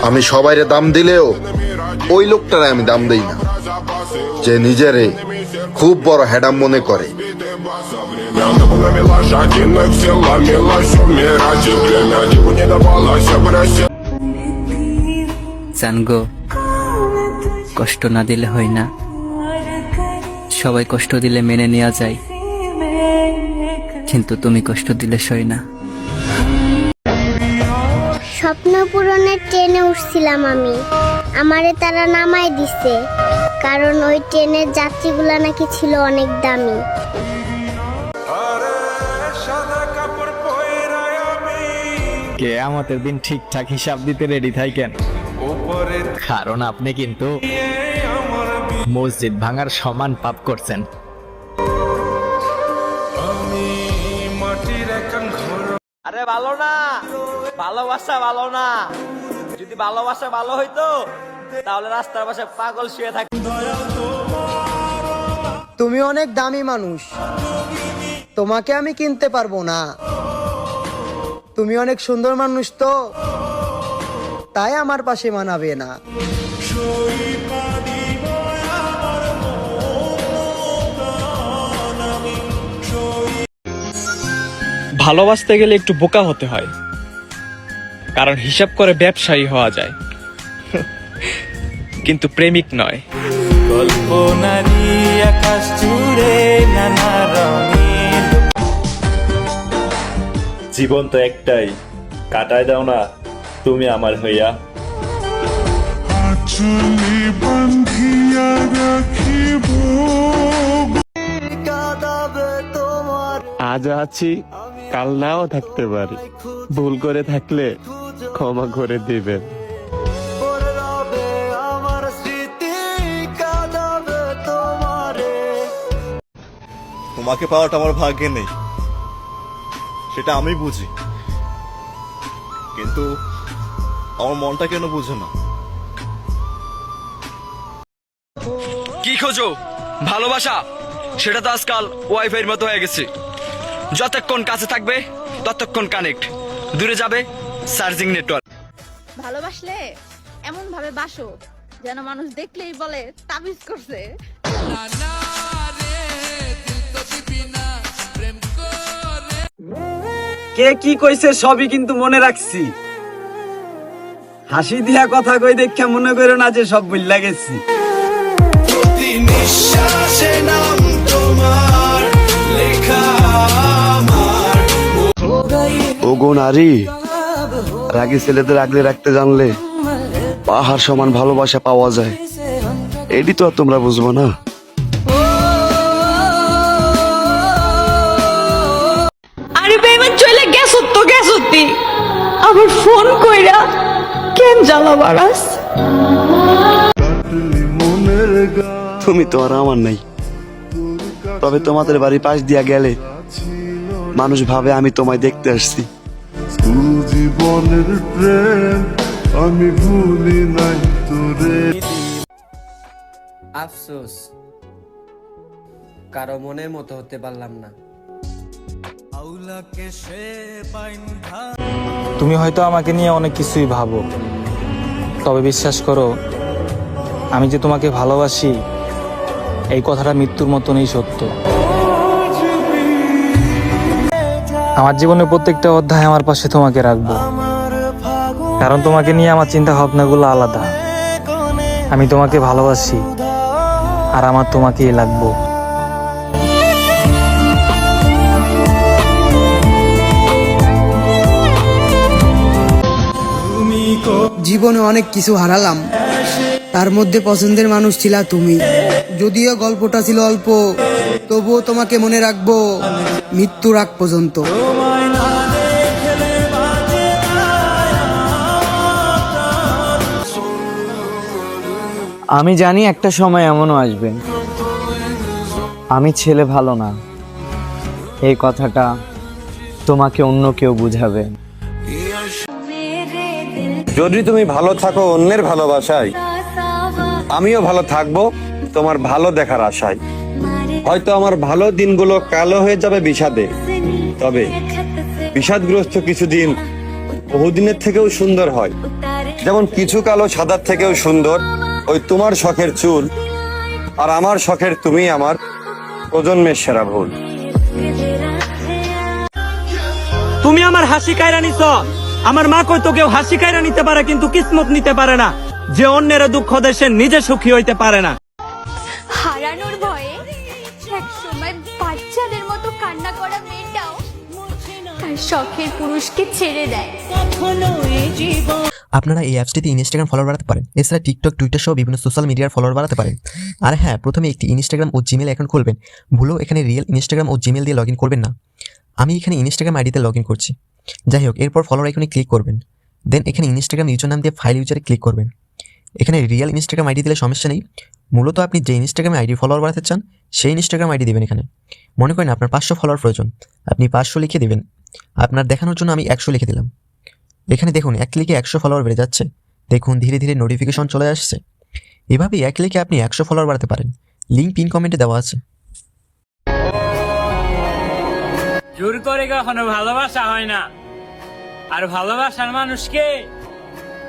আমি সবাইরে দাম দিলেও ওই লোকটারে আমি দাম দেই না যে নিজেরে খুব বড় হ্যাডাম মনে করে। জানগো, কষ্ট না দিলে হয় না, সবাই কষ্ট দিলে মেনে নেওয়া যায়, কিন্তু তুমি কষ্ট দিলে সই না। স্বপ্ন পূরণের ট্রেনে উঠছিলাম আমি, আমারে তারা নামাই দিছে, কারণ ওই ট্রেনের যাত্রীগুলা নাকি ছিল অনেক দামি। কিয়ামতের দিন ঠিকঠাক হিসাব দিতে রেডি থাকেন, কারণ আপনি কিন্তু মসজিদ ভাঙার সমান পাপ করছেন। আরে ভালো না, ভালোবাসা ভালো না। যদি ভালোবাসা ভালো হইতো তাহলে রাস্তার পাশে পাগল শুয়ে থাকতো। তুমি অনেক দামি মানুষ, তোমাকে আমি কিনতে পারবো না। তুমি অনেক সুন্দর মানুষ তো, তাই আমার পাশে মানাবে না। ভালোবাসতে গেলে একটু বোকা হতে হয়, কারণ হিসাব করে ব্যবসায়ী হওয়া যায়, কিন্তু প্রেমিক নয়। কল্পনারি আকাশ জুড়ে নানা রঙের। জীবন তো একটাই, কাটায় দাও না তুমি আমার হইয়া। আজ আছি, কাল নাও থাকতে পারি, ভুল করে থাকলে ক্ষমা করে দিবেন। তোমাকে পাওয়াটা আমার ভাগ্যে নেই, সেটা আমি বুঝি, কিন্তু আমার মনটা কেন বুঝে না? কি খোঁজো? ভালোবাসা? সেটা তো আজকাল ওয়াইফাইয়ের মতো হয়ে গেছে, যতক্ষণ কাছে থাকবে ততক্ষণ কানেক্ট, দূরে যাবে চার্জিং নেটওয়ার্ক। ভালোবাসলে এমন ভাবে বাসো যেন মানুষ দেখলেই বলে তাবিজ করছে। কে কি কইছে সবই কিন্তু মনে রাখছি। হাসি দিয়া কথা কই দেখে মনে করো না যে সব ভুল লাগেছি। ওগো নারী, রাগী ছেলেদের আগলে রাখতে জানলে পাহাড় সমান ভালোবাসা পাওয়া যায়, এটি তো আর তোমরা বুঝবো না। আরে বেমান চলে গেছো তো গেছো তি, আবার ফোন কইরা কেন জ্বালা বাড়াস? তুমি তো আর আমার নাই, তবে তোমাদের বাড়ি পাশ দিয়া গেলে মানুষ ভাবে আমি তোমায় দেখতে আসছি। জীবনের প্রেম আমি ভুলি নাই তোরে। আফসোস, কারো মনের মতো হতে পারলাম না। তুমি হয়তো আমাকে নিয়ে অনেক কিছুই ভাবো, তবে বিশ্বাস করো আমি যে তোমাকে ভালোবাসি এই কথাটা মৃত্যুর মতনই সত্য। আমার জীবনের প্রত্যেকটা অধ্যায় আমার পাশে তোমাকে রাখবো, কারণ তোমাকে নিয়ে আমার চিন্তা ভাবনাগুলো আলাদা। আমি তোমাকে ভালোবাসি আর আমার তোমাকেই লাগবো। জীবনে অনেক কিছু হারালাম, তার মধ্যে পছন্দের মানুষ ছিলা তুমি। যদিও গল্পটা ছিল অল্প, তবুও তোমাকে মনে রাখবো মৃত্যুর আগ পর্যন্ত। আমি জানি একটা সময় এমনও আসবে আমি ছেলে ভালো না, এই কথাটা তোমাকে অন্য কেউ বুঝাবে। যদি তুমি ভালো থাকো অন্যের ভালোবাসায়, আমিও ভালো থাকবো তোমার ভালো দেখার আশায়। হয়তো আমার ভালো দিনগুলো কালো হয়ে যাবে বিষাদে, তবে বিষাদগ্রস্ত কিছুদিন বহুদিনের থেকেও সুন্দর হয়। যেমন কিছু কালো সাদার থেকেও সুন্দর ওই তোমার শখের চুল, আর আমার শখের তুমি আমার প্রজন্মের সেরা ভুল। তুমি আমার হাসি কায়রা নিছ। আমার মা কইতো কেউ হাসি কায়রা নিতে পারে কিন্তু কিসমত নিতে পারে না। যে অন্যের দুঃখ দেশে নিজে সুখী হইতে পারে না। হারানোর ভয়ে একসময় বাচ্চাদের মতো কান্না করা মেয়েটাও তার শখের পুরুষকে ছেড়ে দেয়। আপনারা এই অ্যাপসটিতে ইনস্টাগ্রাম ফলোয়ার বাড়াতে পারেন, এছাড়া টিকটক, টুইটার সহ বিভিন্ন সোশ্যাল মিডিয়ার ফলোয়ার বাড়াতে পারেন। আর হ্যাঁ, প্রথমে একটি ইনস্টাগ্রাম ও জিমেল অ্যাকাউন্ট খুলবেন। ভুলেও এখানে রিয়েল ইনস্টাগ্রাম ও জিমেল দিয়ে লগ ইন করবেন না। আমি এখানে ইনস্টাগ্রাম আইডিতে লগ ইন করছি। যাই হোক, এরপর ফলোয়ার আইকনে ক্লিক করবেন। দেন এখানে ইনস্টাগ্রাম ইউজার নাম দিয়ে ফাইল ইউজারে ক্লিক করবেন। এখানে রিয়েল ইনস্টাগ্রাম আইডি দিলে সমস্যা নেই। মূলত আপনি যে ইনস্টাগ্রামে আইডি ফলোয়ার বাড়াতে চান সেই ইনস্টাগ্রাম আইডি দেবেন। এখানে মনে করেন আপনার 500 ফলোয়ার প্রয়োজন, আপনি 500 লিখে দেবেন। আপনার দেখানোর জন্য আমি 100 লিখে দিলাম। এখানে দেখুন এক ক্লিকে 100 ফলোয়ার বেড়ে যাচ্ছে। দেখুন ধীরে ধীরে নোটিফিকেশন চলে আসছে। এভাবেই এক ক্লিকে আপনি 100 ফলোয়ার বাড়াতে পারেন। লিঙ্ক পিন কমেন্টে দেওয়া আছে। জোর করে কখনো ভালোবাসা হয় না। আর ভালোবাসার মানুষকে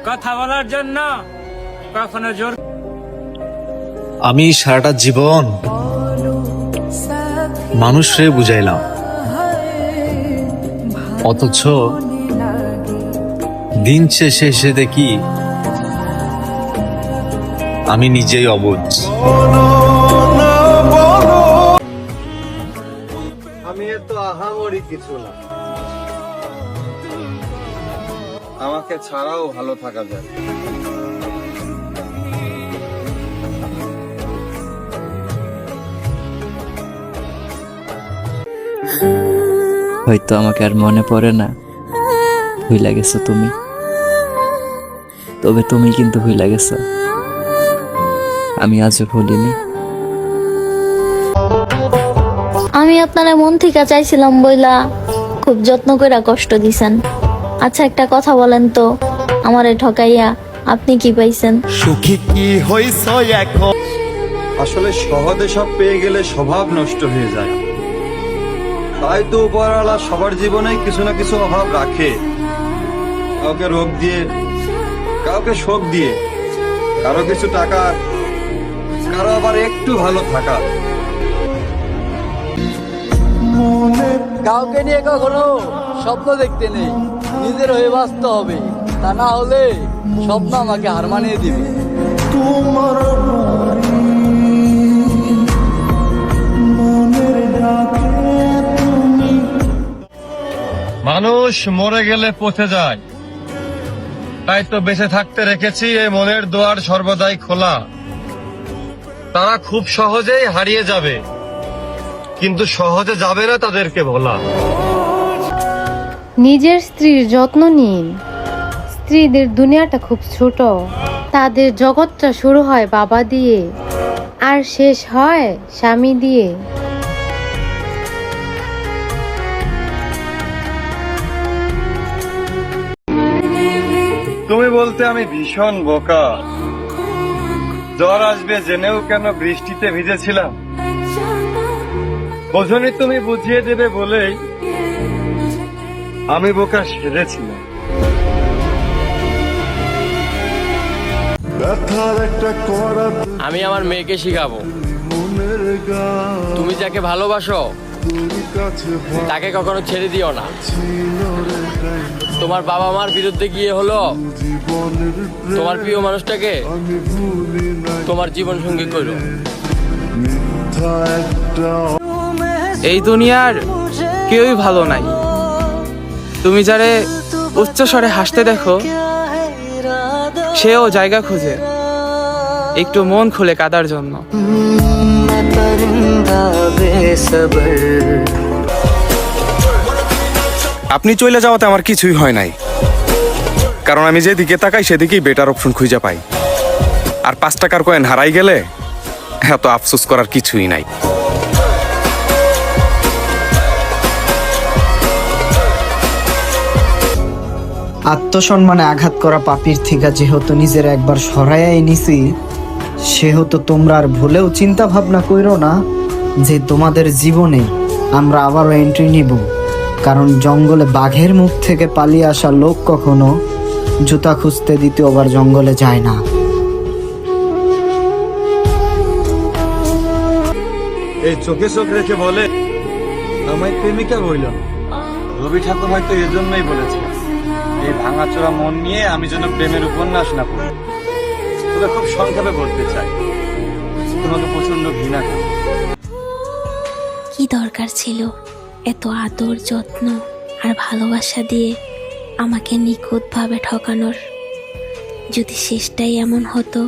কথা বলার জন্য কখনো জোর। আমি সারাটা জীবন মানুষরে বুঝাইলাম, অথচ দিন শেষে এসে দেখি আমি নিজেই অবুঝ। আমি এত আহামরি কিছু না, আমাকে ছাড়াও ভালো থাকা যায়। হয়তো আমাকে আর মনে পড়ে না, ভুলে গেছো তুমি। তবে তুমি কিন্তু ভুলে গেছো, আমি আজও ভুলিনি। আমি আপনারা মন থেকে চাইছিলাম বইলা খুব যত্ন করে কষ্ট দিছেন। আচ্ছা একটা কথা বলেন তো, আমারে ঠকাইয়া আপনি কি পাইছেন? সুখী কি হইছ এখন? আসলে সহজে সব পেয়ে গেলে স্বভাব নষ্ট হয়ে যায়। তাই তো উপরওয়ালা সবার জীবনে কিছু না কিছু অভাব রাখে। কাউকে রোগ দিয়ে, কাউকে শোক দিয়ে, কারো কিছু টাকা, কারো আবার একটু ভালো থাকা। কাউকে নিয়ে কখনো স্বপ্ন দেখতে নেই, নিজের হয়ে বাঁচতে হবে। তা না হলে স্বপ্ন আমাকে হার মানিয়ে দিবে। মানুষ মরে গেলে পচে যায়, তাই তো বেঁচে থাকতে রেখেছি এই মনের দুয়ার সর্বদাই খোলা। তারা খুব সহজেই হারিয়ে যাবে, কিন্তু সহজে যাবে না তাদেরকে বলা। নিজের স্ত্রীর যত্ন নিন। স্ত্রীদের দুনিয়াটা খুব ছোট, তাদের জগৎটা শুরু হয় বাবা দিয়ে আর শেষ হয় স্বামী দিয়ে। তুমি বলতে আমি ভীষণ বোকা। জ্বর আসবে জেনেও কেন বৃষ্টিতে ভিজেছিলাম। বোঝনি তুমি বুঝিয়ে দেবে বলেই আমি বোকা সেজেছিলাম। আমি আমার মেয়েকে শিখাবো, তুমি যাকে ভালোবাসো তাকে কখনো ছেড়ে দিও না। তোমার বাবা মার বিরুদ্ধে গিয়ে হলো তোমার প্রিয় মানুষটাকে তোমার জীবন সঙ্গী করো। এই দুনিয়ার কেউই ভালো নাই। তুমি যারে উচ্চ স্বরে হাসতে দেখো, সেও জায়গা খোঁজে একটু মন খুলে কাঁদার জন্য। আপনি চলে যাওয়াতে আমার কিছুই হয় নাই, কারণ আমি যেদিকে তাকাই সেদিকেই বেটার অপশন খুঁজে পাই। আর 5 টাকার কয়েন হারাই গেলে এত আফসোস করার কিছুই নাই। আত্মসম্মানে আঘাত করা পাপির থেকে যেহেতু নিজের একবার সরাইয়াই নিছি, সেহেতু তোমরা আর ভুলেও চিন্তা ভাবনা কইরো না যে তোমাদের জীবনে আমরা আবারও এন্ট্রি নিব। কারণ জঙ্গলে বাঘের মুখ থেকে পালিয়ে আসা লোক কখনো জুতা খুঁজতে দ্বিতীয়বার জঙ্গলে যায় না। এই চোখে চোখ রেখে বলে আমায় প্রেমিকা বইল। রবি ঠাকুর হয়তো এজন্যই বলেছে এই ভাঙাচোরা মন নিয়ে আমি যেন প্রেমের উপন্যাস না পড়ি। তোকে খুব সংক্ষেপে বলতে চাই, তোমাকে প্রচন্ড ঘৃণা করি। কি দরকার ছিল এত আদর, যত্ন আর ভালোবাসা দিয়ে আমাকে নিখুঁতভাবে ঠকানোর? যদি শেষটাই এমন হতো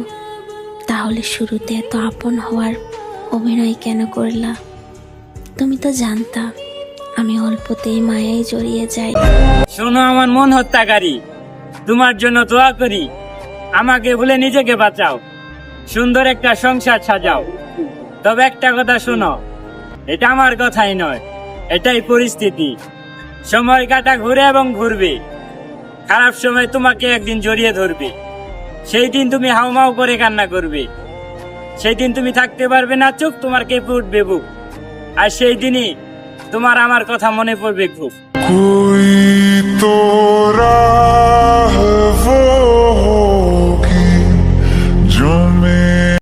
তাহলে শুরুতে এত আপন হওয়ার অভিনয় কেন করলা? তুমি তো জানতা আমি অল্পতেই মায়ায় জড়িয়ে যাই। শোনো আমার মন হত্যাকারী, তোমার জন্য দোয়া করি, আমাকে ভুলে নিজেকে বাঁচাও, সুন্দর একটা সংসার সাজাও। তবে একটা কথা শোনো, এটা আমার কথাই নয়, এটাই পরিস্থিতি। সময় কাটা ঘুরে এবং ঘুরবে, খারাপ সময় তোমাকে একদিন জড়িয়ে ধরবে। সেই দিন তুমি হাউমাউ করে কান্না করবে, সেই দিন তুমি থাকতে পারবে না, চোখ তোমার কেঁপে উঠবে বুক। আর সেই দিনই তোমার আমার কথা মনে পড়বে খুব। তোরা